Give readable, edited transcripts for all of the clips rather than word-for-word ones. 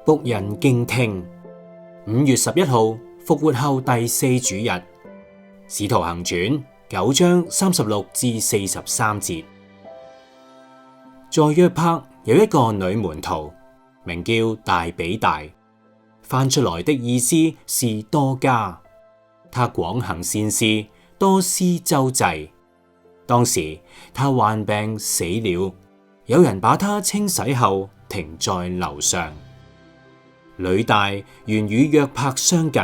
僕人敬聽。5月11號，復活後第4主日，使徒行傳9章36至43節。在約帕有一個女門徒，名叫大比大，翻出來的意思是多加。她廣行善事，多施周濟。當時她患病死了，有人把她清洗後停在樓上。呂大原與約帕相近，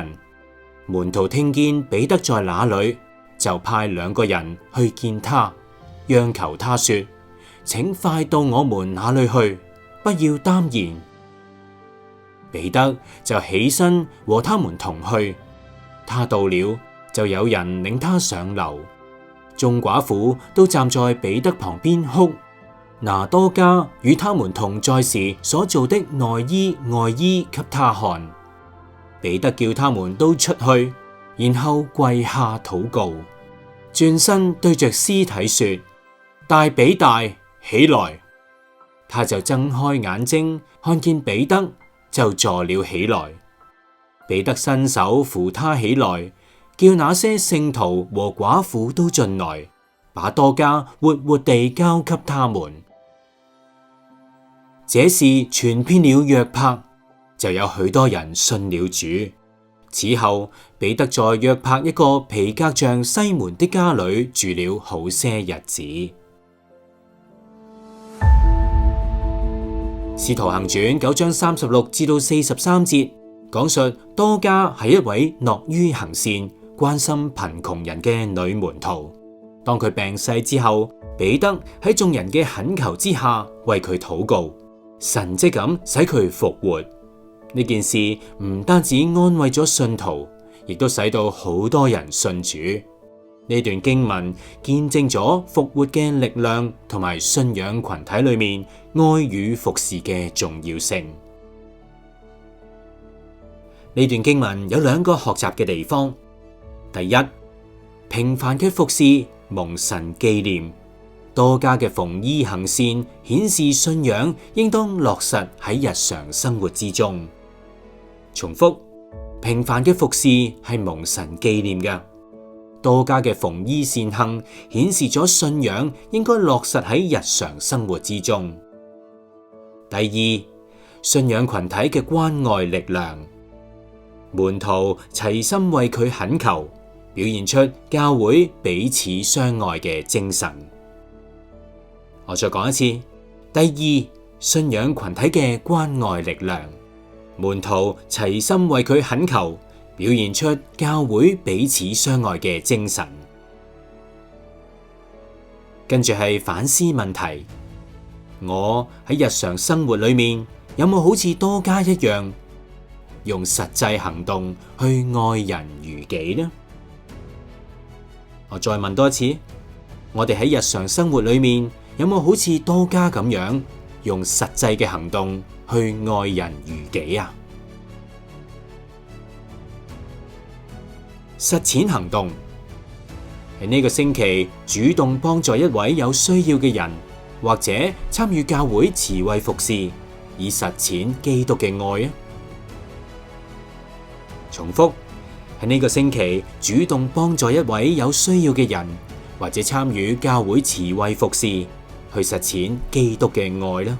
門徒聽見彼得在那裏，就派2個人去見他，央求他說：請快到我們那裏去，不要耽延。彼得就起身和他們同去。他到了，就有人領他上樓，眾寡婦都站在彼得旁邊哭，拿多加與他們同在時所做的內衣外衣給他看。彼得叫他們都出去，然後跪下禱告，轉身對着屍體說：大比大，起來！他就睜開眼睛，看見彼得，就坐了起來。彼得伸手扶他起來，叫那些聖徒和寡婦都進來，把多加活活地交給他們。這事傳遍了約帕，就有許多人信了主。此後，彼得在約帕一個皮革匠西門的家裏住了好些日子。使徒行傳9章36至到43節，講述多加係一位樂於行善、關心貧窮人嘅女門徒。當佢病逝之後，彼得喺眾人嘅懇求之下為佢禱告，神蹟咁使佢復活。呢件事唔單止安慰咗信徒，亦都使到好多人信主。呢段經文見證咗復活嘅力量同埋信仰群體裏面愛與服侍嘅重要性。呢段經文有2個學習嘅地方。第一，平凡嘅服侍蒙神紀念，多加嘅縫衣行善顯示信仰應當落實喺日常生活之中。重複，平凡嘅服侍係蒙神紀念嘅，多加嘅縫衣善行顯示咗信仰應該落實喺日常生活之中。第二，信仰群體嘅關愛力量，門徒齊心為佢懇求，表現出教會彼此相愛嘅精神。我再講一次，第二，信仰群體嘅關愛力量，門徒齊心為佢懇求，表現出教會彼此相愛嘅精神。跟住係反思問題，我喺日常生活裏面有冇好似多加一樣，用實際行動去愛人如己呢？我再問多一次，我哋喺日常生活裏面有冇好似多加咁樣，用實際嘅行動去愛人如己啊？實踐行動，喺呢個星期主動幫助一位有需要嘅人，或者參與教會慈惠服侍，以實踐基督嘅愛啊！重複，喺呢個星期主動幫助一位有需要嘅人，或者參與教會慈惠服侍，去實踐基督嘅愛啦。